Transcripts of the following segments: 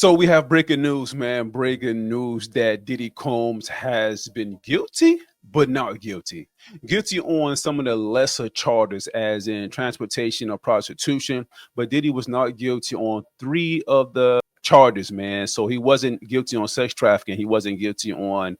So we have breaking news, man. Breaking news that Diddy Combs has been guilty, but not guilty. Guilty on some of the lesser charges, as in transportation or prostitution. But Diddy was not guilty on three of the charges, man. So he wasn't guilty on sex trafficking. He wasn't guilty on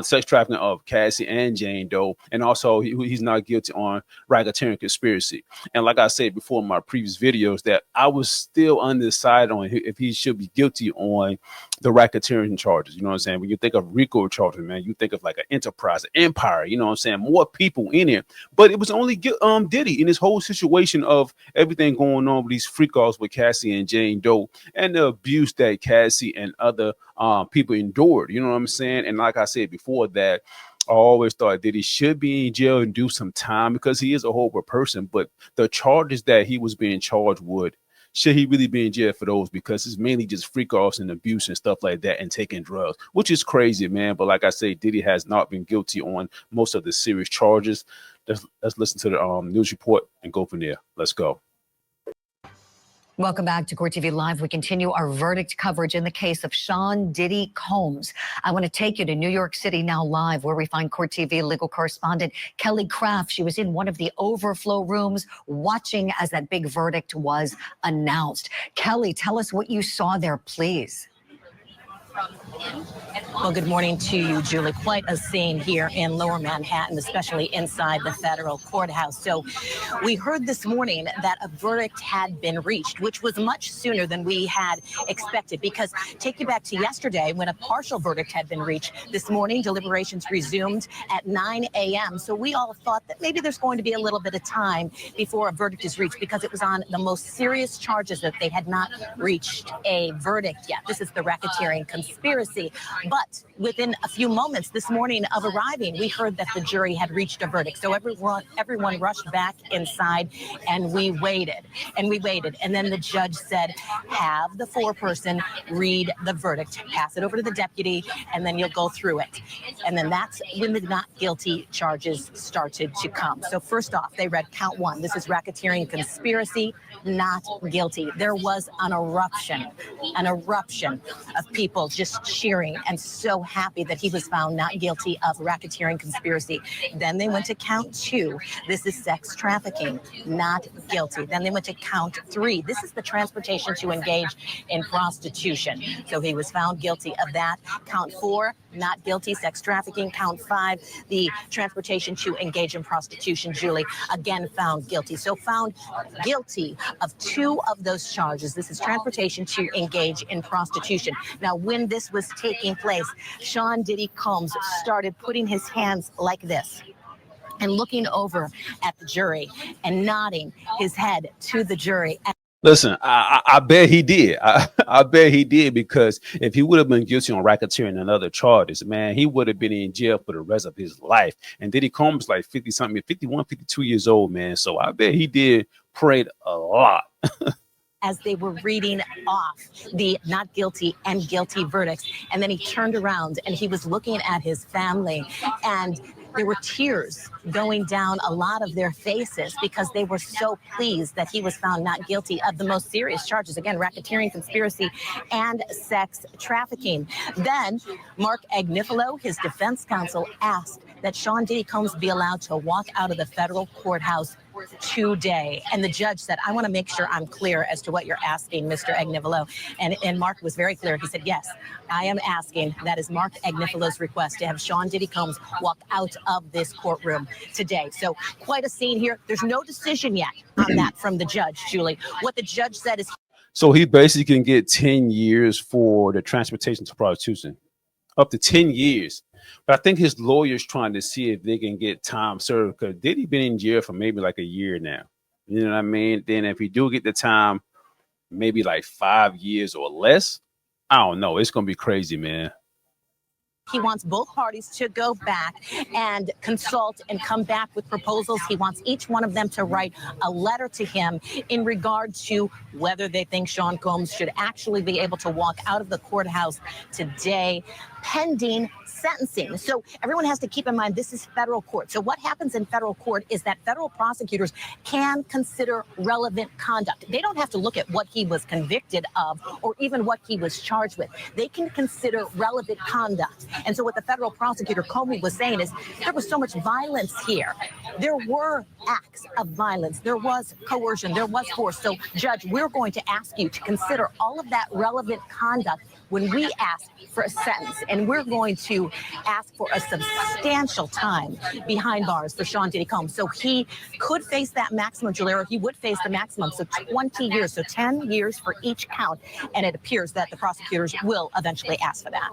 sex trafficking of Cassie and Jane Doe. And also, he's not guilty on racketeering conspiracy. And like I said before in my previous videos, that I was still undecided on if he should be guilty on the racketeering charges. You know what I'm saying? When you think of RICO charges, man, you think of like an enterprise, an empire. You know what I'm saying? More people in it. But it was only Diddy in this whole situation of everything going on with these freak offs with Cassie and Jane Doe and the abuse that Cassie and other people endured. You know what I'm saying? And like I said before, that I always thought that he should be in jail and do some time because he is a horrible person. But the charges that he was being charged with, should he really be in jail for those? Because it's mainly just freak offs and abuse and stuff like that and taking drugs, which is crazy, man. But like I say, Diddy has not been guilty on most of the serious charges. Let's listen to the news report and go from there. Let's go. Welcome back to Court TV Live. We continue our verdict coverage in the case of Sean Diddy Combs. I want to take you to New York City now live, where we find Court TV legal correspondent Kelly Craft. She was in one of the overflow rooms watching as that big verdict was announced. Kelly, tell us what you saw there, please. Well, good morning to you, Julie. Quite a scene here in Lower Manhattan, especially inside the federal courthouse. So we heard this morning that a verdict had been reached, which was much sooner than we had expected, because take you back to yesterday when a partial verdict had been reached. This morning, deliberations resumed at 9 a.m. So we all thought that maybe there's going to be a little bit of time before a verdict is reached, because it was on the most serious charges that they had not reached a verdict yet. This is the racketeering conspiracy. But within a few moments this morning of arriving, we heard that the jury had reached a verdict. So everyone rushed back inside, and we waited and we waited. And then the judge said, have the foreperson read the verdict, pass it over to the deputy, and then you'll go through it. And then that's when the not guilty charges started to come. So first off, they read count one. This is racketeering conspiracy, not guilty. There was an eruption of people just cheering and so happy that he was found not guilty of racketeering conspiracy. Then they went to count two. This is sex trafficking, not guilty. Then they went to count three. This is the transportation to engage in prostitution. So he was found guilty of that. Count four, not guilty, sex trafficking. Count five, the transportation to engage in prostitution, Julie, again found guilty. So found guilty of two of those charges. This is transportation to engage in prostitution. Now, when this was taking place, Sean Diddy Combs started putting his hands like this and looking over at the jury and nodding his head to the jury. Listen, I bet he did. I bet he did, because if he would have been guilty on racketeering and other charges, man, he would have been in jail for the rest of his life. And Diddy Combs like 50-something, 51, 52 years old, man. So I bet he did prayed a lot. As they were reading off the not guilty and guilty verdicts. And then he turned around and he was looking at his family, and there were tears going down a lot of their faces because they were so pleased that he was found not guilty of the most serious charges. Again, racketeering, conspiracy, and sex trafficking. Then Mark Agnifilo, his defense counsel, asked that Sean Diddy Combs be allowed to walk out of the federal courthouse today. And the judge said, I want to make sure I'm clear as to what you're asking, Mr. Agnifilo. And Mark was very clear. He said, yes, I am asking, that is Mark Agnifilo's request, to have Sean Diddy Combs walk out of this courtroom today. So quite a scene here. There's no decision yet on that from the judge, Julie. What the judge said is... So he basically can get 10 years for the transportation to prostitution. Up to 10 years. But I think his lawyer's trying to see if they can get time served, because Diddy been in jail for maybe like a year now. You know what I mean? Then if he do get the time, maybe like 5 years or less, I don't know. It's going to be crazy, man. He wants both parties to go back and consult and come back with proposals. He wants each one of them to write a letter to him in regard to whether they think Sean Combs should actually be able to walk out of the courthouse today. pending sentencing. So everyone has to keep in mind this is federal court. So what happens in federal court is that federal prosecutors can consider relevant conduct. They don't have to look at what he was convicted of or even what he was charged with. They can consider relevant conduct. And so what the federal prosecutor Comey was saying is there was so much violence here. There were acts of violence. There was coercion. There was force. So, Judge, we're going to ask you to consider all of that relevant conduct when we ask for a sentence. And we're going to ask for a substantial time behind bars for Sean Diddy Combs. So he could face that maximum, Julera. He would face the maximum. So 20 years, so 10 years for each count. And it appears that the prosecutors will eventually ask for that.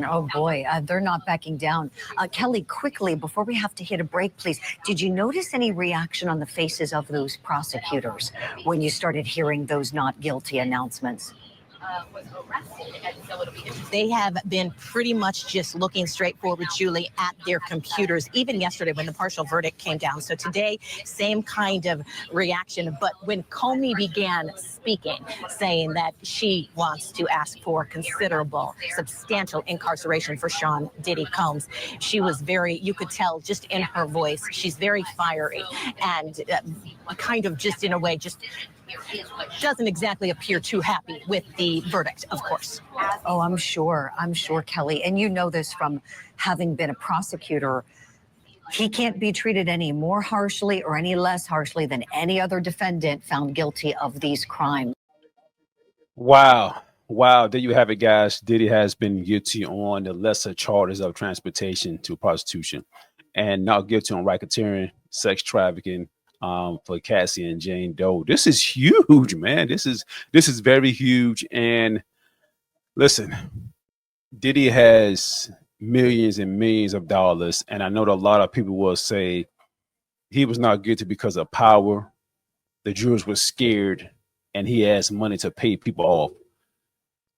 Oh, boy. They're not backing down. Kelly, quickly, before we have to hit a break, please, did you notice any reaction on the faces of those prosecutors when you started hearing those not guilty announcements? Was arrested, and so it'll be they have been pretty much just looking straight forward, Julie, at their computers, even yesterday when the partial verdict came down. So today, same kind of reaction. But when Comey began speaking, saying that she wants to ask for considerable, substantial incarceration for Sean Diddy Combs, she was very, you could tell just in her voice, she's very fiery and kind of just in a way, just doesn't exactly appear too happy with the verdict, of course. Oh, I'm sure, Kelly. And you know this from having been a prosecutor. He can't be treated any more harshly or any less harshly than any other defendant found guilty of these crimes. Wow. Wow. There you have it, guys. Diddy has been guilty on the lesser charges of transportation to prostitution and not guilty on racketeering, sex trafficking, for Cassie and Jane Doe. This is huge, man. This is very huge. And listen, Diddy has millions and millions of dollars, and I know that a lot of people will say he was not guilty because of power. The jurors were scared, and he has money to pay people off.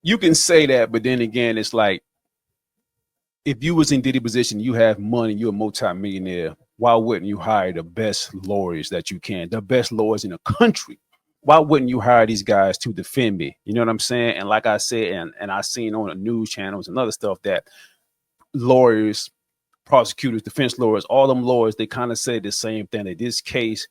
You can say that, but then again, it's like if you was in Diddy's position, you have money, you're a multi-millionaire. Why wouldn't you hire the best lawyers that you can, the best lawyers in the country? Why wouldn't you hire these guys to defend me? You know what I'm saying? And like I said, and I seen on the news channels and other stuff that lawyers, prosecutors, defense lawyers, all them lawyers, they kind of say the same thing, that this case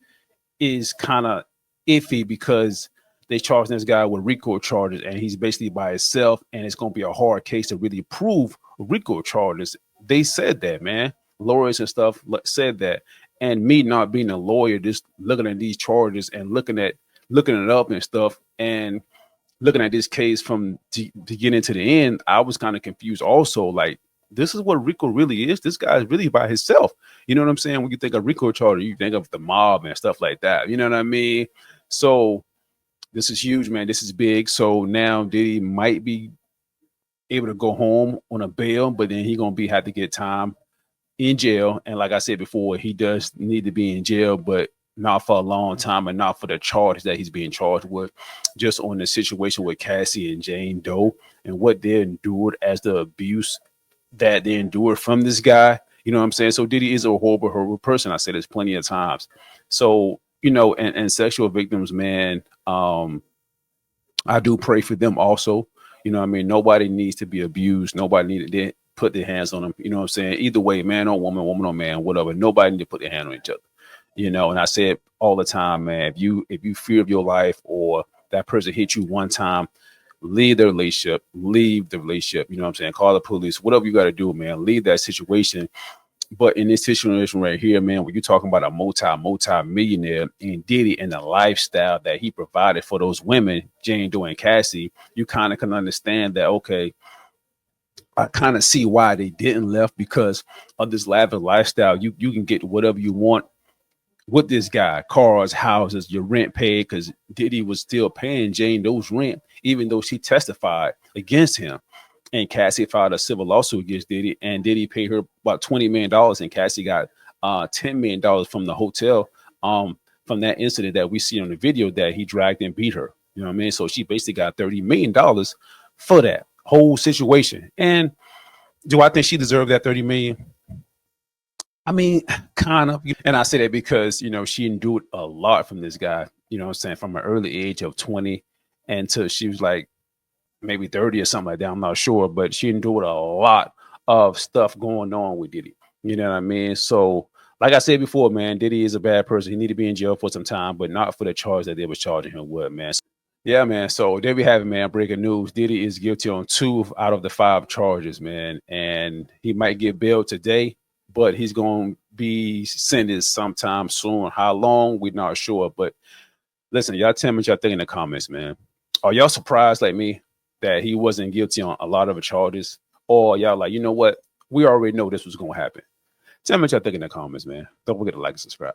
is kind of iffy because they charged this guy with RICO charges and he's basically by himself, and it's going to be a hard case to really prove RICO charges. They said that, man. Lawyers and stuff said that. And me not being a lawyer, just looking at these charges and looking it up and stuff, and looking at this case from to get into the end, I was kind of confused also. Like, this is what RICO really is. This guy is really by himself. You know what I'm saying? When you think of RICO charges, you think of the mob and stuff like that. You know what I mean? So this is huge, man. This is big. So now Diddy might be able to go home on a bail, but then he gonna have to get time in jail. And like I said before, he does need to be in jail, but not for a long time and not for the charge that he's being charged with, just on the situation with Cassie and Jane Doe and what they endured as the abuse that they endured from this guy. You know what I'm saying? So Diddy is a horrible, horrible person. I said this plenty of times. So, you know, and sexual victims, man, I do pray for them also. You know what I mean? Nobody needs to be abused. Nobody needed to put their hands on them. You know what I'm saying? Either way, man or woman, woman or man, whatever. Nobody need to put their hand on each other. You know, and I say it all the time, man. If you fear of your life or that person hit you one time, leave the relationship. Leave the relationship. You know what I'm saying? Call the police. Whatever you got to do, man. Leave that situation. But in this situation right here, man, when you're talking about a multi-millionaire and Diddy and the lifestyle that he provided for those women, Jane Doe and Cassie, you kind of can understand that, okay, I kind of see why they didn't left, because of this lavish lifestyle. You can get whatever you want with this guy, cars, houses, your rent paid, because Diddy was still paying Jane Doe's rent, even though she testified against him. And Cassie filed a civil lawsuit against Diddy, and Diddy paid her about $20 million, and Cassie got $10 million from the hotel, from that incident that we see on the video that he dragged and beat her. You know what I mean? So she basically got $30 million for that whole situation. And do I think she deserved that 30 million? I mean, kind of. And I say that because, you know, she endured a lot from this guy, you know what I'm saying, from an early age of 20 until she was like maybe 30 or something like that. I'm not sure, but she endured a lot of stuff going on with Diddy. You know what I mean? So, like I said before, man, Diddy is a bad person. He need to be in jail for some time, but not for the charge that they was charging him with, man. Yeah, man. So there we have it, man. Breaking news. Diddy is guilty on 2 out of the 5 charges, man. And he might get bailed today, but he's going to be sentenced sometime soon. How long? We're not sure. But listen, y'all tell me what y'all think in the comments, man. Are y'all surprised like me that he wasn't guilty on a lot of the charges? Or y'all like, you know what? We already know this was going to happen. Tell me what y'all think in the comments, man. Don't forget to like and subscribe.